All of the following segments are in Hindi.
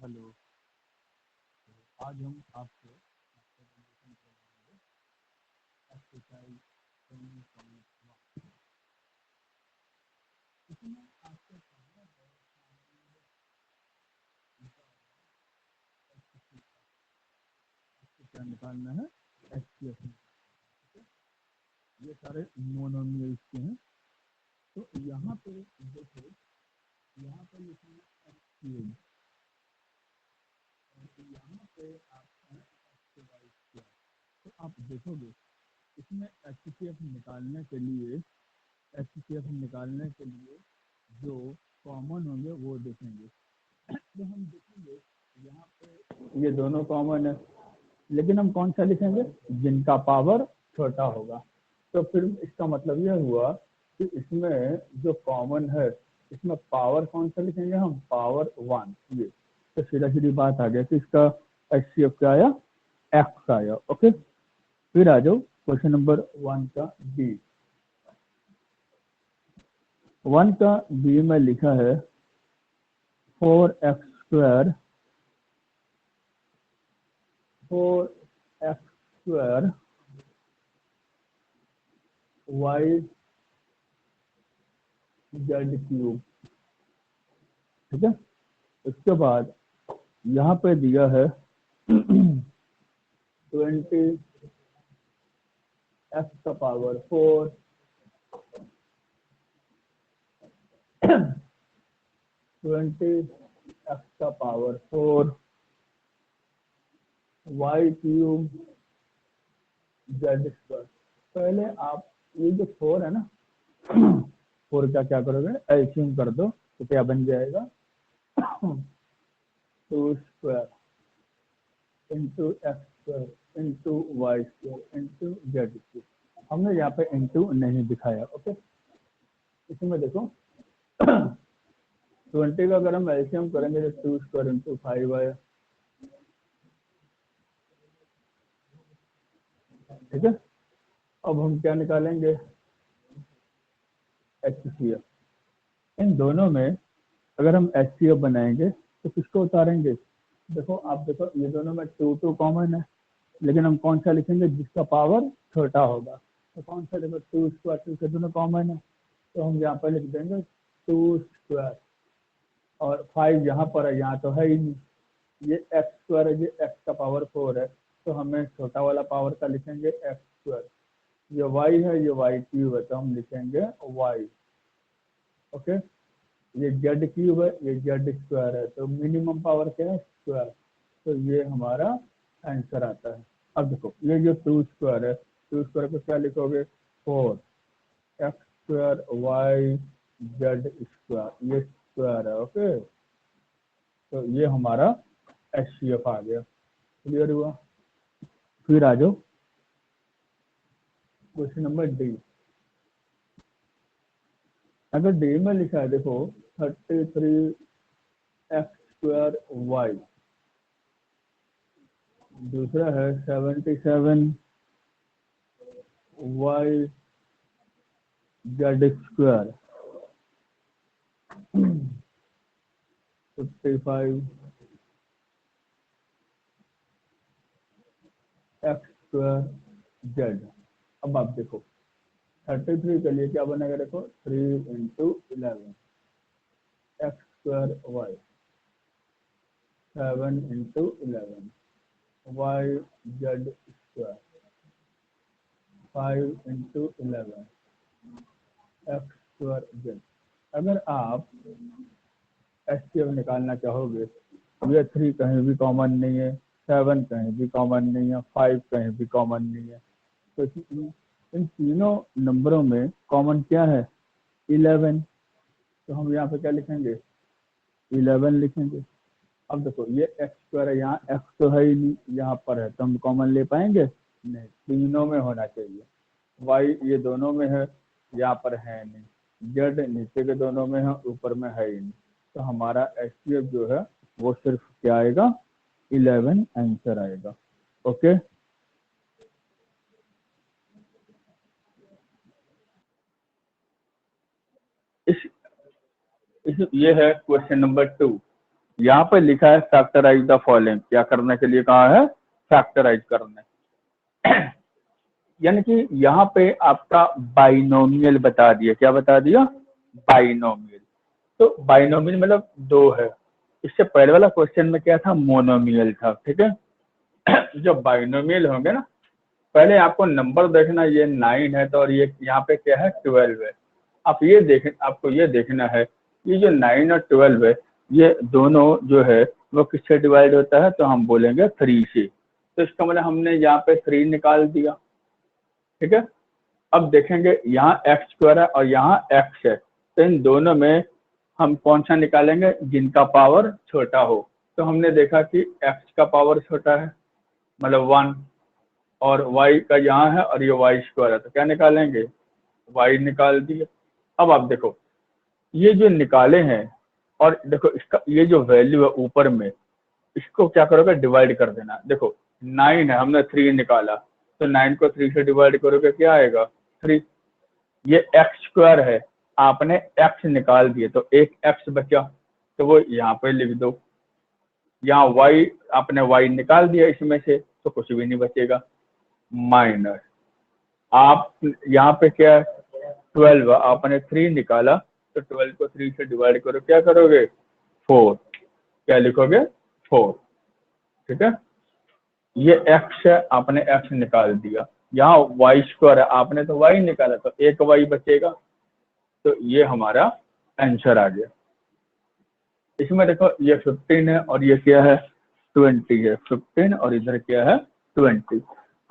हेलो। आज हम आपको एक्सरसाइज 20.1 इसमें आपको क्या निकालना है? एचसीएफ। ये सारे मोनोमियल्स के हैं। तो यहाँ पे देखो, यहाँ पे लिखना है एचसीएफ और यहाँ पे आपका एक्सरसाइज। तो आप देखोगे इसमें एचसीएफ निकालने के लिए जो कॉमन होंगे वो देखेंगे। तो हम देखेंगे यहाँ पे ये दोनों कॉमन है, लेकिन हम कौन सा लिखेंगे? जिनका पावर छोटा होगा। तो फिर इसका मतलब यह हुआ कि इसमें जो कॉमन है इसमें पावर कौन सा लिखेंगे? हम पावर 1। ये तो सीधा सीधी बात आ गया कि इसका एचसीएफ क्या आया? एक्स आया। ओके, फिर आ जाओ क्वेश्चन नंबर 1 का बी। 1 का बी में लिखा है 4x² 4x² y Z cube. ठीक है, इसके बाद यहाँ पे दिया है 20 x का पावर 4 20 x का power 4 y cube Z square. पहले आप ये जो 4 है ना, 4 का क्या करोगे? एलसीएम कर दो तो क्या बन जाएगा? 2 square into x square into y square into z square. हमने यहाँ पे इंटू नहीं दिखाया। ओके, इसमें देखो 20 का अगर हम एलसीएम करेंगे तो 2 स्क्वायर इंटू 5 आया। ठीक है, अब हम क्या निकालेंगे? एचसीएफ। इन दोनों में अगर हम एचसीएफ बनाएंगे तो किसको उतारेंगे? देखो आप देखो, ये दोनों में 2 कॉमन है, लेकिन हम कौन सा लिखेंगे? जिसका पावर छोटा होगा। तो कौन सा? देखो 2 स्क्वायर, 2 से दोनों कॉमन है तो हम यहाँ पर लिख देंगे 2 स्क्वायर और 5 यहाँ पर है, यहाँ तो है ही नहीं। ये एक्स स्क्वायर है, ये एक्स का पावर 4 है, तो हमें छोटा वाला पावर का लिखेंगे एक्स स्क्वायर। ये वाई है, ये वाई क्यूब है, तो हम लिखेंगे वाई। ओके, ये जेड क्यूब है, ये जेड स्क्वायर है, तो मिनिमम पावर क्या है? स्क्वायर। तो ये हमारा आंसर आता है। अब देखो ये जो 2 स्क्वायर है, 2 स्क्वायर को क्या लिखोगे? 4 x square y z square, ये स्क्वायर है। ओके, तो ये हमारा एचसीएफ आ गया। क्लियर हुआ? फिर आ जाओ क्वेश्चन नंबर डी। अगर डी में लिखा है देखो 33 एक्स स्क्वायर वाई, दूसरा है 77 y z square, 55 x square z. अब आप देखो 33 के लिए क्या बनेगा? देखो 3 into 11 x square y, 7 into 11 y z square, 5 into 11 x square z. अगर आप एचसीएफ निकालना चाहोगे, ये 3 कहीं भी कॉमन नहीं है, 7 कहीं भी कॉमन नहीं है, 5 कहीं भी कॉमन नहीं है, तो इन तीनों नंबरों में कॉमन क्या है? 11। तो हम यहाँ पे क्या लिखेंगे? 11 लिखेंगे। अब देखो ये एक्स स्क्वायर है, यहाँ एक्स तो है ही नहीं, यहाँ पर है, तो हम कॉमन ले पाएंगे? नहीं, तीनों में होना चाहिए। वाई ये दोनों में है, यहाँ पर है नहीं। जेड नीचे के दोनों में है, ऊपर में है ही नहीं। तो हमारा एचसीएफ जो है वो सिर्फ क्या आएगा? 11 आंसर आएगा। ओके, इस ये है क्वेश्चन नंबर 2। यहाँ पे लिखा है फैक्टराइज द फॉलोइंग, क्या करने के लिए कहा है, फैक्टराइज करने। यानी कि यहाँ पे आपका बाइनोमियल बता दिया, क्या बता दिया, बाइनोमियल। तो बाइनोमियल मतलब दो है, इससे पहले वाला क्वेश्चन में क्या था, मोनोमियल था, ठीक है। जो बाइनोमियल होंगे ना, पहले आपको नंबर देखना, ये 9 है तो, और ये यहाँ पे क्या है 12 है। आप ये देख, आपको ये देखना है, ये जो 9 और 12 है, ये दोनों जो है वो किससे डिवाइड होता है, तो हम बोलेंगे 3 से। तो इसका मतलब हमने यहाँ पे 3 निकाल दिया, ठीक है। अब देखेंगे यहाँ एक्स स्क्वायर है और यहाँ एक्स है, तो इन दोनों में हम कौन सा निकालेंगे, जिनका पावर छोटा हो। तो हमने देखा कि एक्स का पावर छोटा है, मतलब 1, और y का यहाँ है और ये y स्क्वायर है, तो क्या निकालेंगे, y निकाल दिए। अब आप देखो ये जो निकाले हैं, और देखो इसका ये जो वैल्यू है ऊपर में, इसको क्या करोगे, डिवाइड कर देना। देखो 9 है, हमने 3 निकाला, तो 9 को 3 से डिवाइड करोगे, क्या आएगा 3। ये एक्स स्क्वायर है, आपने एक्स निकाल दिए तो एक एक्स बचा, तो वो यहाँ पे लिख दो। यहाँ y आपने y निकाल दिया इसमें से, तो कुछ भी नहीं बचेगा, माइनस। आप यहाँ पे क्या है 12, आपने 3 निकाला, तो 12 को 3 से डिवाइड करो, क्या करोगे 4, क्या लिखोगे 4, ठीक है। ये x है, आपने x निकाल दिया, यहाँ y स्क्वायर है, आपने तो y निकाला, तो एक y बचेगा, तो ये हमारा आंसर आ गया। इसमें देखो ये 15 है और ये क्या है 20 है, 15 और इधर क्या है 20।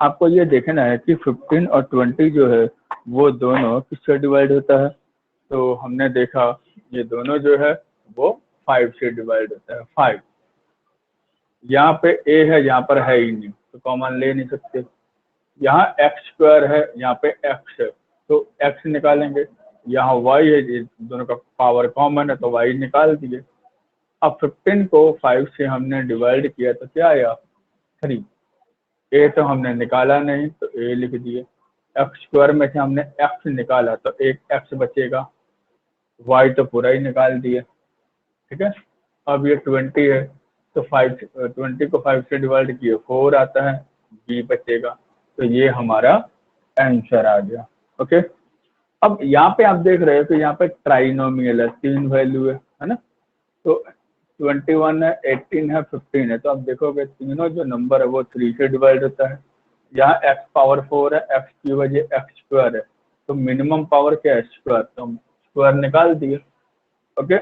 आपको ये देखना है कि 15 और 20 जो है वो दोनों किससे डिवाइड होता है, तो हमने देखा ये दोनों जो है वो 5 से डिवाइड होता है, 5। यहाँ पे a है, यहाँ पर है ही नहीं, तो कॉमन ले नहीं सकते। यहाँ एक्स स्क्वायर है, यहाँ पे x है, तो x निकालेंगे। यहाँ y है, ये दोनों का पावर कॉमन है, तो y निकाल दिए। अब 15 को 5 से हमने डिवाइड किया, तो क्या आया 3। a तो हमने निकाला नहीं, तो a लिख दिए। एक्स स्क्वायर में से हमने x निकाला, तो एक x बचेगा, y तो पूरा ही निकाल दिए, ठीक है। अब ये 20 है, तो 20 को 5 से डिवाइड किए 4 आता है, b बचेगा, तो ये हमारा आंसर आ गया, ओके। अब यहाँ पे आप देख रहे हो कि यहाँ पे ट्राइनोमियल है, 3 वैल्यू है ना, तो 21 है, 18 है, 15 है, तो आप देखोगे तीनों जो नंबर है वो 3 से डिवाइड होता है। यहाँ x पावर 4 है, x की वजह x स्क्वायर है, तो मिनिमम पावर क्या है स्क्वायर, तो हम स्क्वायर निकाल दिए, ओके।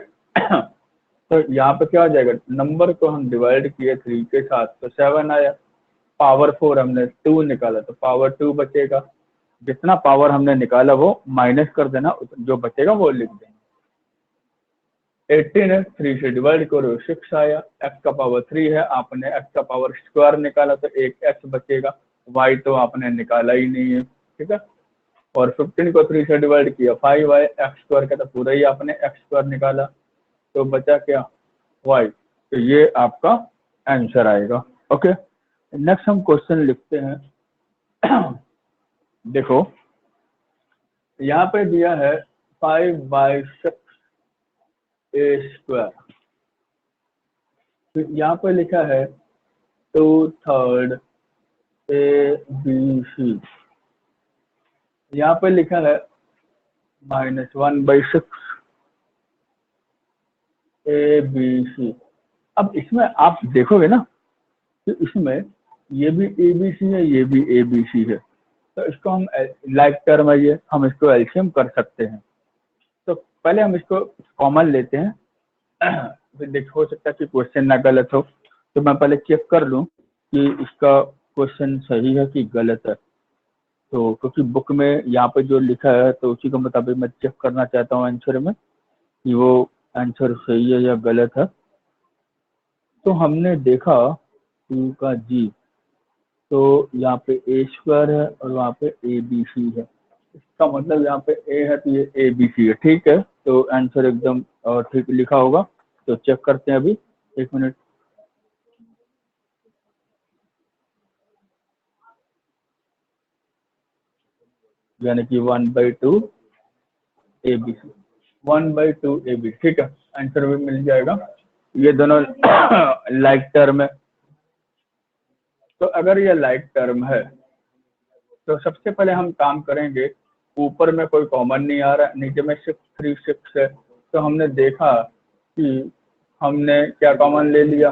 तो यहाँ पे क्या हो जाएगा, नंबर को हम डिवाइड किए 3 के साथ, तो 7 आया। पावर 4 हमने 2 निकाला, तो पावर 2 बचेगा। जितना पावर हमने निकाला वो माइनस कर देना, जो बचेगा वो लिख देना। 18 है, 3 से डिवाइड करो 6 आया। x का पावर 3 है, आपने x का पावर स्क्वायर निकाला, तो एक x बचेगा, y तो आपने निकाला ही नहीं है, ठीक है। और 15 को 3 से डिवाइड किया 5 आया, x स्क्वायर का तो पूरा ही आपने x स्क्वायर निकाला, तो बचा क्या y, तो ये आपका आंसर आएगा, ओके। नेक्स्ट हम क्वेश्चन लिखते हैं। देखो यहाँ पे दिया है 5/6 a स्क्वायर, तो यहाँ पे लिखा है 2/3 ABC, यहाँ पे लिखा है -1/6 ABC। अब इसमें आप देखोगे ना कि इसमें ये भी ABC है, ये भी ABC है, तो इसको हम लाइक टर्म है, ये हम इसको एलसीएम कर सकते हैं। तो पहले हम इसको कॉमन लेते हैं, फिर देखो हो सकता है कि क्वेश्चन ना गलत हो, तो मैं पहले चेक कर लूँ कि इसका क्वेश्चन सही है कि गलत है। तो क्योंकि बुक में यहाँ पे जो लिखा है तो उसी के मुताबिक मैं चेक करना चाहता हूँ आंसर में कि वो आंसर सही है या गलत है। तो हमने देखा 2 का जी, तो यहाँ पे ए स्क्वायर है और वहाँ पे ए बी सी है, इसका मतलब यहाँ पे ए है तो ये ए बी सी है, ठीक है। तो आंसर एकदम ठीक लिखा होगा, तो चेक करते हैं अभी, 1 मिनट। यानी कि 1/2 A B C, 1/2 A B, ठीक है, आंसर भी मिल जाएगा। ये दोनों लाइक टर्म है। तो अगर ये लाइक टर्म है तो सबसे पहले हम काम करेंगे, ऊपर में कोई कॉमन नहीं आ रहा, नीचे में 6 3 6 है, तो हमने देखा कि हमने क्या कॉमन ले लिया,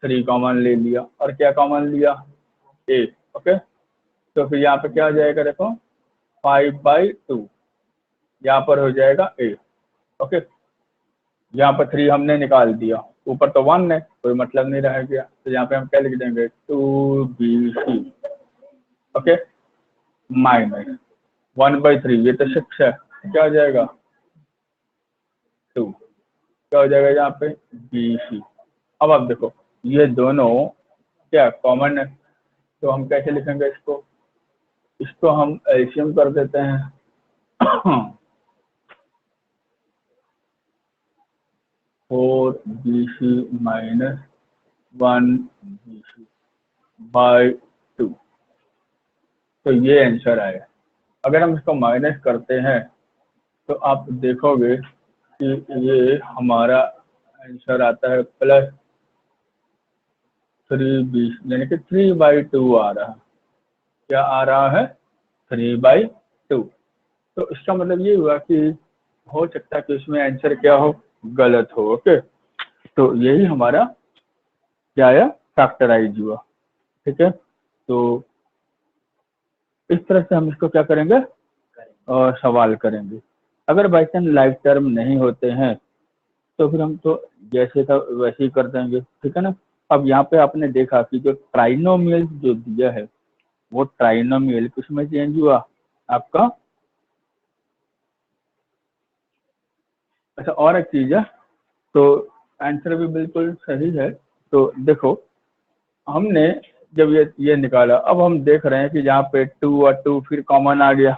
3 कॉमन ले लिया, और क्या कॉमन लिया, ए। ओके, तो फिर यहाँ पे क्या हो जाएगा, देखो 5/2 यहाँ पर हो जाएगा ए। ओके, यहाँ पर 3 हमने निकाल दिया, ऊपर तो 1 है, कोई मतलब नहीं रह गया, तो यहाँ पे हम क्या लिख देंगे, 2BC। ओके, माइनस 1/3, ये तो 6 है, क्या हो जाएगा 2, क्या हो जाएगा यहाँ पे BC। अब आप देखो ये दोनों क्या कॉमन है, तो हम कैसे लिखेंगे इसको, इसको हम एलसीएम कर देते हैं। 4BC माइनस 1BC/2, तो ये आंसर आया। अगर हम इसको माइनस करते हैं तो आप देखोगे कि ये हमारा आंसर आता है +3BC, यानी कि 3/2 आ रहा है। क्या आ रहा है, 3/2। तो इसका मतलब ये हुआ कि हो सकता है कि इसमें आंसर क्या हो, गलत हो। ओके, तो यही हमारा क्या आया, फैक्टराइज हुआ। ठीक है, तो इस तरह से हम इसको क्या करेंगे, सवाल करेंगे। अगर बाई चांस लाइफ टर्म नहीं होते हैं तो फिर हम तो जैसे था वैसे ही कर देंगे। ठीक है ना। अब यहाँ पे आपने देखा कि जो ट्राइनोमियल जो दिया है वो ट्राइनोमियल किसमें चेंज हुआ आपका। अच्छा, और एक चीज है, तो आंसर भी बिल्कुल सही है। तो देखो हमने जब ये निकाला, अब हम देख रहे हैं कि यहाँ पे 2 और 2 फिर कॉमन आ गया।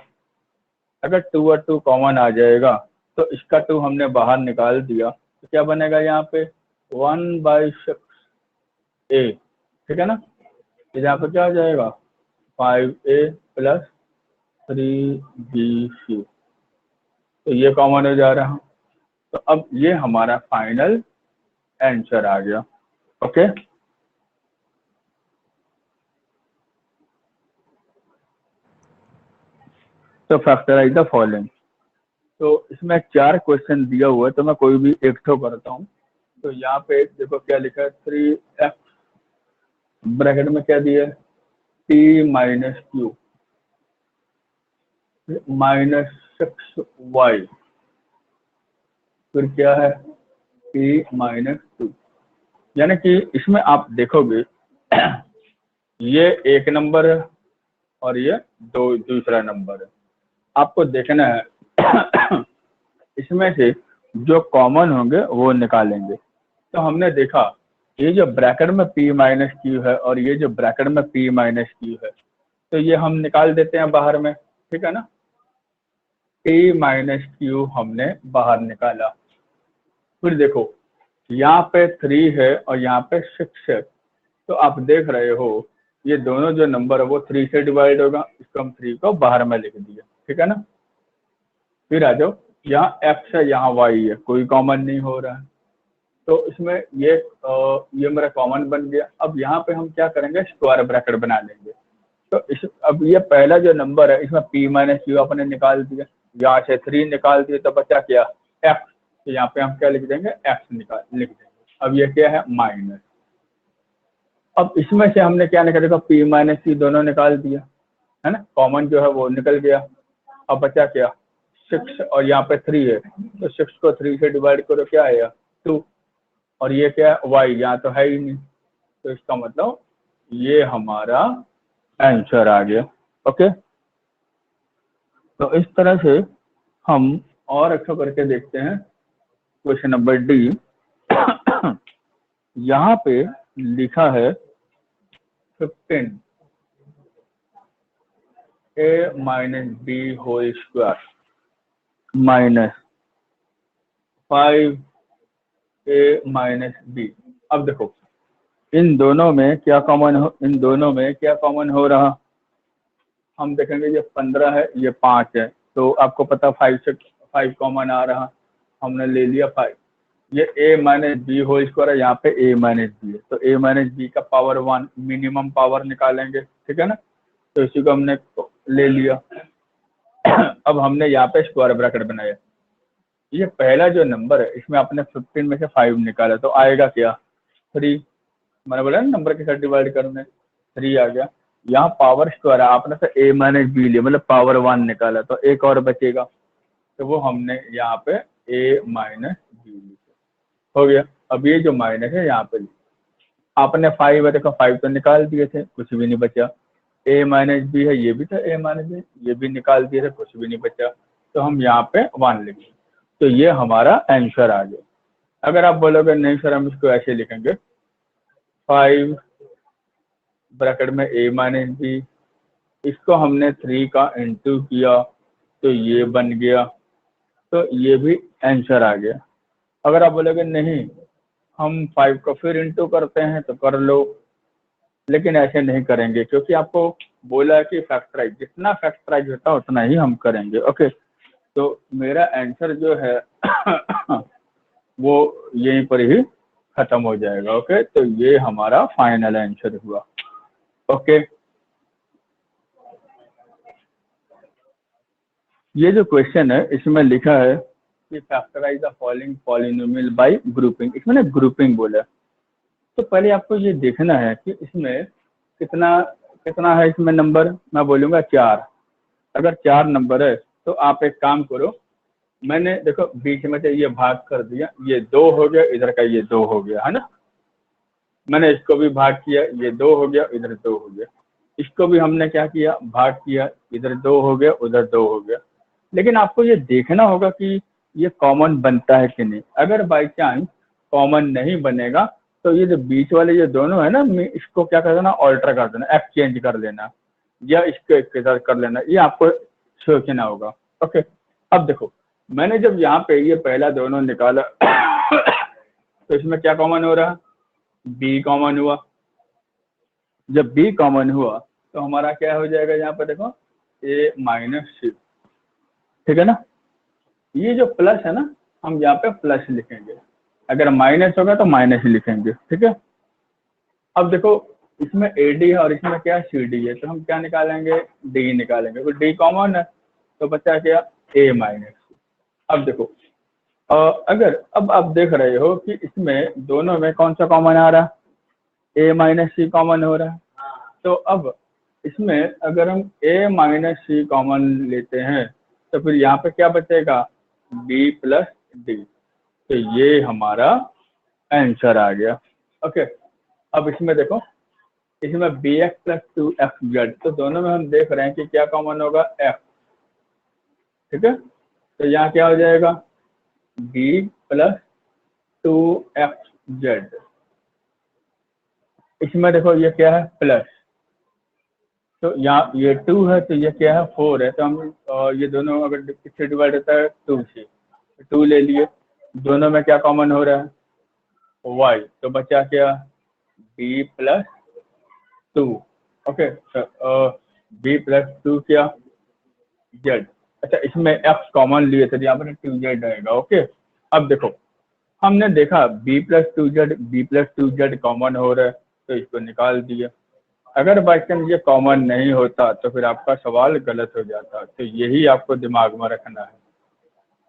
अगर 2 और 2 कॉमन आ जाएगा तो इसका 2 हमने बाहर निकाल दिया, तो क्या बनेगा यहाँ पे 1/6 ए। ठीक है ना, तो यहाँ पे क्या हो जाएगा 5A + 3BC, तो ये कॉमन हो जा रहा है। तो अब ये हमारा फाइनल आंसर आ गया। ओके, तो फैक्टराइज द फॉलोइंग। तो इसमें 4 क्वेश्चन दिया हुआ है, तो मैं कोई भी एक ठो करता हूँ। तो यहाँ पे देखो क्या लिखा है, 3x ब्रैकेट में क्या दिया है, t - q -6y, फिर क्या है t - 2। यानी कि इसमें आप देखोगे ये एक नंबर है और ये दूसरा नंबर है। आपको देखना है इसमें से जो कॉमन होंगे वो निकालेंगे। तो हमने देखा ये जो ब्रैकेट में p - q है और ये जो ब्रैकेट में p - q है, तो ये हम निकाल देते हैं बाहर में। ठीक है ना, p - q हमने बाहर निकाला। फिर देखो यहाँ पे 3 है और यहाँ पे 6 है, तो आप देख रहे हो ये दोनों जो नंबर है वो 3 से डिवाइड होगा, इसको हम 3 को बाहर में लिख दिया। ठीक है ना, फिर आ जाओ यहाँ x है यहाँ y है, कोई कॉमन नहीं हो रहा है, तो इसमें ये मेरा कॉमन बन गया। अब यहाँ पे हम क्या करेंगे, स्क्वायर ब्रैकेट बना लेंगे। तो अब ये पहला जो नंबर है इसमें p - q अपने निकाल दिया, यहाँ से 3 निकाल दिए, तो बचा क्या x, तो यहाँ पे हम क्या लिख देंगे x लिख देंगे। अब ये क्या है माइनस, अब इसमें से हमने क्या निकाला, देखो p - q दोनों निकाल दिया है ना, कॉमन जो है वो निकल गया। अब बचा क्या 6 और यहाँ पे 3 है, तो 6 को 3 से डिवाइड करो, क्या आएगा 2, और ये क्या है y, यहाँ तो है ही नहीं, तो इसका मतलब ये हमारा आंसर आ गया। ओके, तो इस तरह से हम और अच्छा करके देखते हैं। क्वेश्चन नंबर डी, यहाँ पे लिखा है 15 a - b whole square minus 5a - b। अब देखो इन दोनों में क्या कॉमन हो रहा, हम देखेंगे ये 15 है ये 5 है, तो आपको पता 5 से 5 कॉमन आ रहा, हमने ले लिया 5। ये a minus b whole square है, यहाँ पे a माइनस बी है, तो a माइनस बी का पावर 1 मिनिमम पावर निकालेंगे, ठीक है ना। तो इसी को हमने ले लिया। अब हमने यहाँ पे स्क्वायर ब्रैकेट बनाया। ये पहला जो नंबर है इसमें आपने 15 में से 5 निकाला तो आएगा क्या 3। मैंने बोला ना नंबर के साथ डिवाइड करने, 3 आ गया। यहाँ पावर स्क्वायर है, आपने तो a माइनस बी लिया मतलब पावर 1 निकाला, तो एक और बचेगा, तो वो हमने यहाँ पे a माइनस बी लिया, हो गया। अब ये जो माइनस है यहाँ पे आपने 5 है, देखो 5 तो निकाल दिए थे, कुछ भी नहीं बचा। a माइनस बी है, ये भी था a माइनस बी, ये भी निकाल दिए थे, कुछ भी नहीं बचा, तो हम यहाँ पे 1 लिखेंगे, तो ये हमारा आंसर आ गया। अगर आप बोलोगे नहीं सर हम इसको ऐसे लिखेंगे 5 ब्रैकेट में a माइनस बी, इसको हमने 3 का इंटू किया तो ये बन गया, तो ये भी आंसर आ गया। अगर आप बोलोगे नहीं हम 5 को फिर इंटू करते हैं तो कर लो, लेकिन ऐसे नहीं करेंगे क्योंकि आपको बोला है कि फैक्टराइज, जितना फैक्टराइज होता है उतना ही हम करेंगे। ओके, तो मेरा आंसर जो है वो यहीं पर ही खत्म हो जाएगा। ओके, तो ये हमारा फाइनल आंसर हुआ। ओके, ये जो क्वेश्चन है इसमें लिखा है कि factorise the following polynomial by grouping, इसमें ना ग्रुपिंग बोला। तो पहले आपको ये देखना है कि इसमें कितना कितना है इसमें नंबर, मैं बोलूँगा 4। अगर 4 नंबर है तो आप एक काम करो, मैंने देखो बीच में से ये भाग कर दिया, ये 2 हो गया, इधर का ये 2 हो गया, है ना। मैंने इसको भी भाग किया, ये 2 हो गया, इधर 2 हो गया। इसको भी हमने क्या किया, भाग किया, इधर 2 हो गया, उधर 2 हो गया। लेकिन आपको ये देखना होगा कि ये कॉमन बनता है कि नहीं। अगर बाई चांस कॉमन नहीं बनेगा तो ये जो बीच वाले ये दोनों है ना, इसको क्या कर देना, ऑल्टर कर देना, एक्सचेंज कर लेना, या इसके साथ कर लेना, ये आपको सोचना होगा। ओके, अब देखो मैंने जब यहाँ पे ये पहला दोनों निकाला तो इसमें क्या कॉमन हो रहा है, बी कॉमन हुआ। जब बी कॉमन हुआ तो हमारा क्या हो जाएगा, यहाँ पर देखो ए माइनस सी, ठीक है ना। ये जो प्लस है ना, हम यहाँ पे प्लस लिखेंगे, अगर माइनस होगा तो माइनस लिखेंगे, ठीक है। अब देखो इसमें ए डी है और इसमें क्या सी डी है, तो हम क्या निकालेंगे, डी निकालेंगे, तो डी कॉमन है तो बचा क्या, ए माइनस। अब देखो अगर अब आप देख रहे हो कि इसमें दोनों में कौन सा कॉमन आ रहा है, ए माइनस सी कॉमन हो रहा है। तो अब इसमें अगर हम ए माइनस सी कॉमन लेते हैं तो फिर यहाँ पे क्या बचेगा, बी प्लस डी, तो ये हमारा आंसर आ गया। ओके, अब इसमें देखो इसमें बी एक्स प्लस 2xz, तो दोनों में हम देख रहे हैं कि क्या कॉमन होगा, f, ठीक है। तो यहाँ क्या हो जाएगा, b प्लस 2xz। इसमें देखो ये क्या है, प्लस, तो यहाँ ये 2 है तो ये क्या है, 4 है, तो हम ये दोनों अगर किससे डिवाइड होता है, 2 से, 2 ले लिए। दोनों में क्या कॉमन हो रहा है, y, तो बचा क्या, b plus 2। Okay, b plus 2 क्या, z। अच्छा, इसमें x कॉमन लिए थे, यहाँ पर 2z आएगा। ओके, अब देखो हमने देखा b प्लस 2z कॉमन हो रहा है तो इसको निकाल दिया। अगर बाई चांस ये कॉमन नहीं होता तो फिर आपका सवाल गलत हो जाता, तो यही आपको दिमाग में रखना है।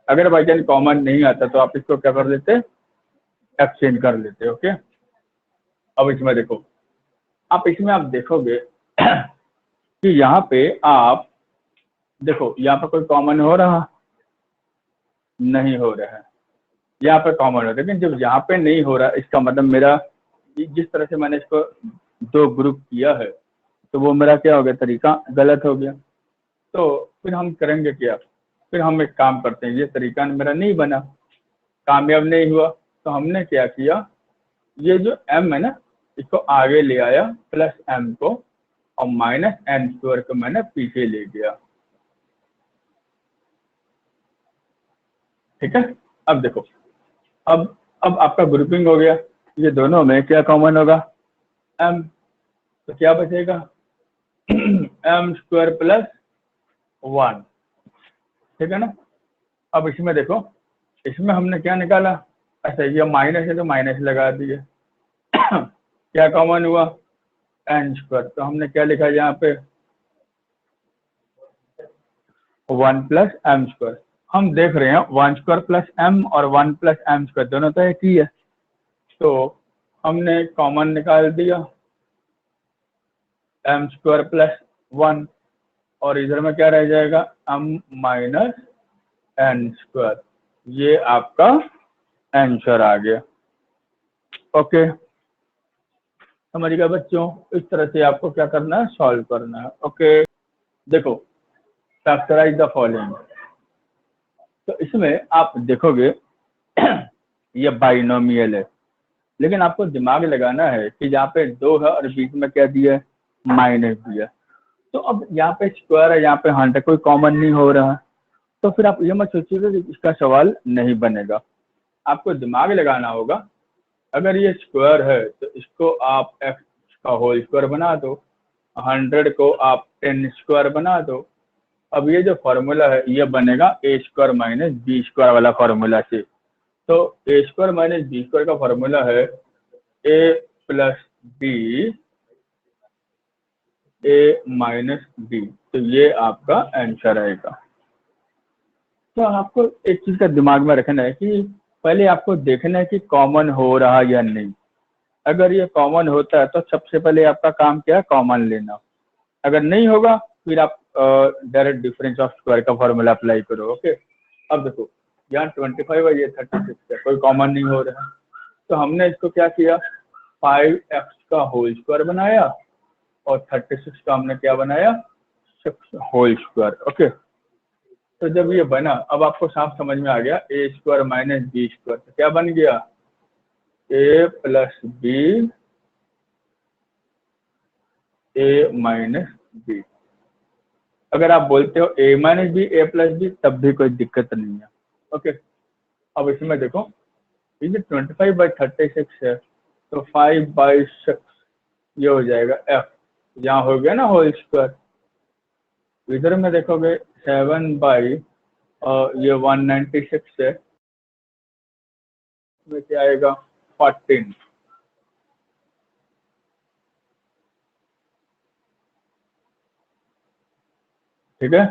अगर बाई चांस कॉमन नहीं आता तो आप इसको क्या कर लेते, एक्सचेंज कर लेते। ओके, अब इसमें देखो, इसमें आप देखोगे कि यहाँ पे आप देखो, यहाँ पे कोई कॉमन हो रहा, नहीं हो रहा है, यहाँ पे कॉमन हो रहा है, लेकिन जब यहाँ पे नहीं हो रहा इसका मतलब मेरा जिस तरह से मैंने इसको 2 ग्रुप किया है तो वो मेरा क्या हो गया, तरीका गलत हो गया। तो फिर हम करेंगे क्या, फिर हम एक काम करते हैं, ये तरीका मेरा नहीं बना, कामयाब नहीं हुआ, तो हमने क्या किया, ये जो m है ना इसको आगे ले आया प्लस m को, और माइनस m स्क्वायर को मैंने पीछे ले गया, ठीक है। अब देखो अब आपका ग्रुपिंग हो गया, ये दोनों में क्या कॉमन होगा, m, तो क्या बचेगा m स्क्वायर प्लस 1, ठीक है ना। अब इसमें देखो, इसमें हमने क्या निकाला, अच्छा ये माइनस है तो माइनस लगा दिए क्या कॉमन हुआ एन स्क्वायर, तो हमने क्या लिखा यहाँ पे 1 प्लस एम स्क्वायर। हम देख रहे हैं 1 स्क्वायर प्लस एम और 1 प्लस एम स्क्वायर दोनों तो एक ही है, तो हमने कॉमन निकाल दिया एम स्क्वायर प्लस 1 और इधर में क्या रह जाएगा एम माइनस एन स्क्वायर। ये आपका आंसर आ गया। ओके समझ गए बच्चों, इस तरह से आपको क्या करना है सॉल्व करना है। ओके देखो फैक्टराइज द फॉलोइंग, तो इसमें आप देखोगे ये बाइनोमियल है, लेकिन आपको दिमाग लगाना है कि यहाँ पे 2 है और बीच में क्या दिया है माइनस दिया, तो अब यहाँ पे स्क्वायर है यहाँ पे 100 कोई कॉमन नहीं हो रहा है, तो फिर आप ये मत सोचिएगा कि इसका सवाल नहीं बनेगा। आपको दिमाग लगाना होगा, अगर ये स्क्वायर है तो इसको आप एक्स का होल स्क्वायर बना दो, 100 को आप 10 स्क्वायर बना दो। अब ये जो फॉर्मूला है ये बनेगा ए स्क्वायर माइनस बी स्क्वायर वाला फॉर्मूला से। तो ए स्क्वायर माइनस बी स्क्वायर का फॉर्मूला है ए प्लस बी ए माइनस बी, तो ये आपका आंसर आएगा। तो आपको एक चीज का दिमाग में रखना है कि पहले आपको देखना है कि कॉमन हो रहा या नहीं। अगर ये कॉमन होता है तो सबसे पहले आपका काम क्या है कॉमन लेना, अगर नहीं होगा फिर आप डायरेक्ट डिफरेंस ऑफ स्क्वायर का फॉर्मूला अप्लाई करो। ओके अब देखो यहाँ 25 है ये 36 है, कोई कॉमन नहीं हो रहा है, तो हमने इसको क्या किया 5x का होल स्क्वायर बनाया और 36 का हमने क्या बनाया 6 होल स्क्वायर। ओके तो जब ये बना अब आपको साफ समझ में आ गया ए स्क्वायर माइनस बी स्क्वायर, तो क्या बन गया ए प्लस बी ए माइनस बी। अगर आप बोलते हो ए माइनस बी ए प्लस बी तब भी कोई दिक्कत नहीं है। ओके अब इसमें देखो ये 25/36 है, तो 5/6 ये हो जाएगा एफ, यहाँ हो गया ना होल स्क्वायर। इधर में देखोगे 7 और ये 196 है, इसमें क्या आएगा 14। ठीक है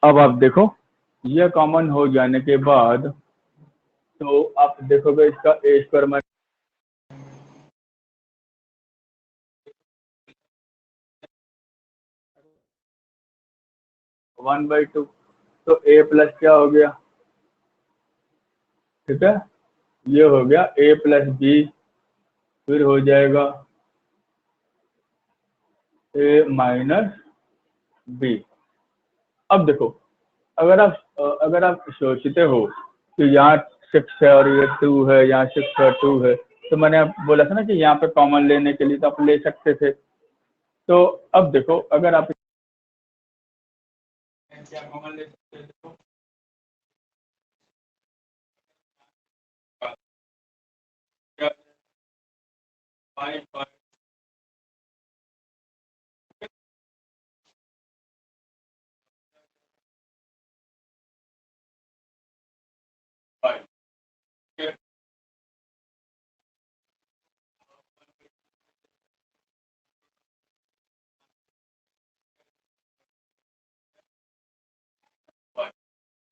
अब आप देखो ये कॉमन हो जाने के बाद तो आप देखोगे इसका ए स्क्वायर में 1/2, तो ए प्लस क्या हो गया, ठीक है ये हो गया ए प्लस बी, फिर हो जाएगा ए माइनस बी। अब देखो अगर आप सोचते हो कि यहाँ 6 है और ये 2 है, यहाँ 6 और 2 है, तो मैंने आप बोला था ना कि यहाँ पे कॉमन लेने के लिए तो आप ले सकते थे। तो अब देखो अगर आप क्या कॉमन ले सकते हो, क्या 5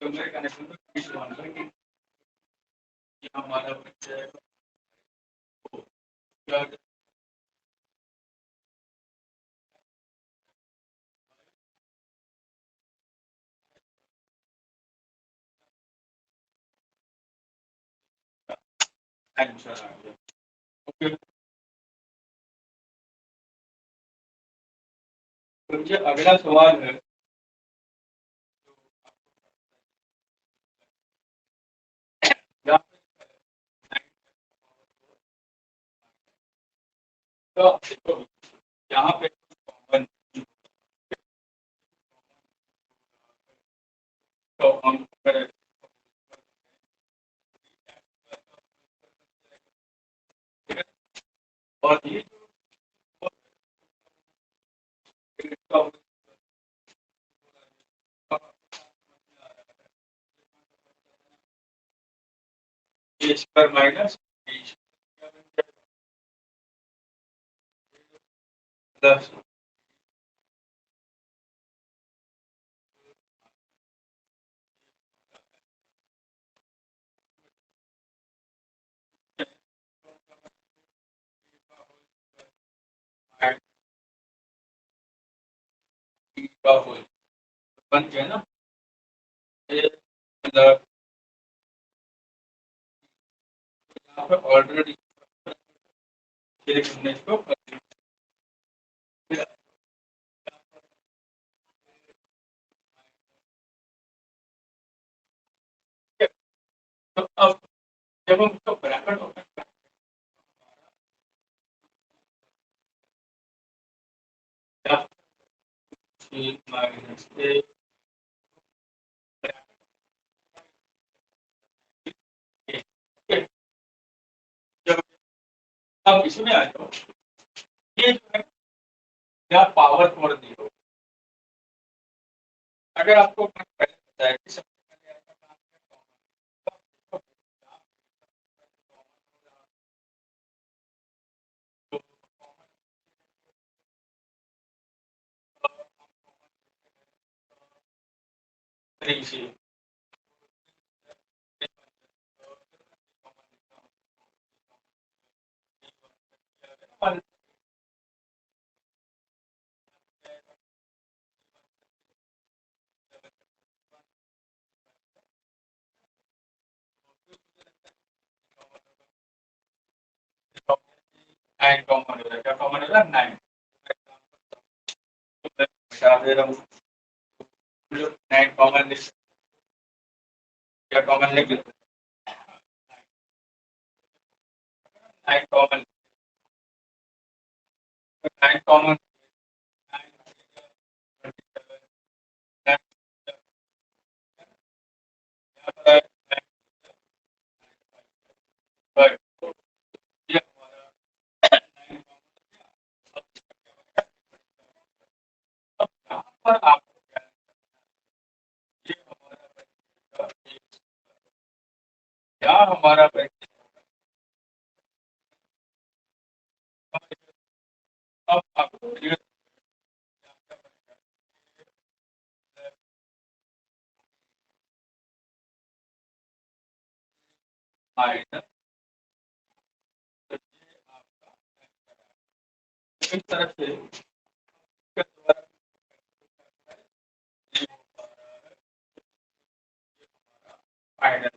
तो मेरे कनेक्शन में हमारा आंसर आ गया। ओके तो ये अगला सवाल है, तो देखो यहाँ पे कॉमन, तो हम अगर और ये पर माइनस प्लस का होल बन गया ना, ये मतलब यहाँ पे ऑलरेडी हमने इसको तो अब जब हम इसको ब्रैकेट ओपन माइनस ए जब अब इसमें आ जाओ, ये जो है क्या पावर छोड़ दी हो। अगर आपको पहले पता है कि सबसे पहले आपका काम है नाइन कॉमन हो क्या कॉमन होगा नाइन बता दे रहा हूँ नाइन कॉमन क्या कॉमन लिख नाइन कॉमन नाइन कॉमन पर आप क्या हमारा अब आपको माइनस इस तरह से फाइनल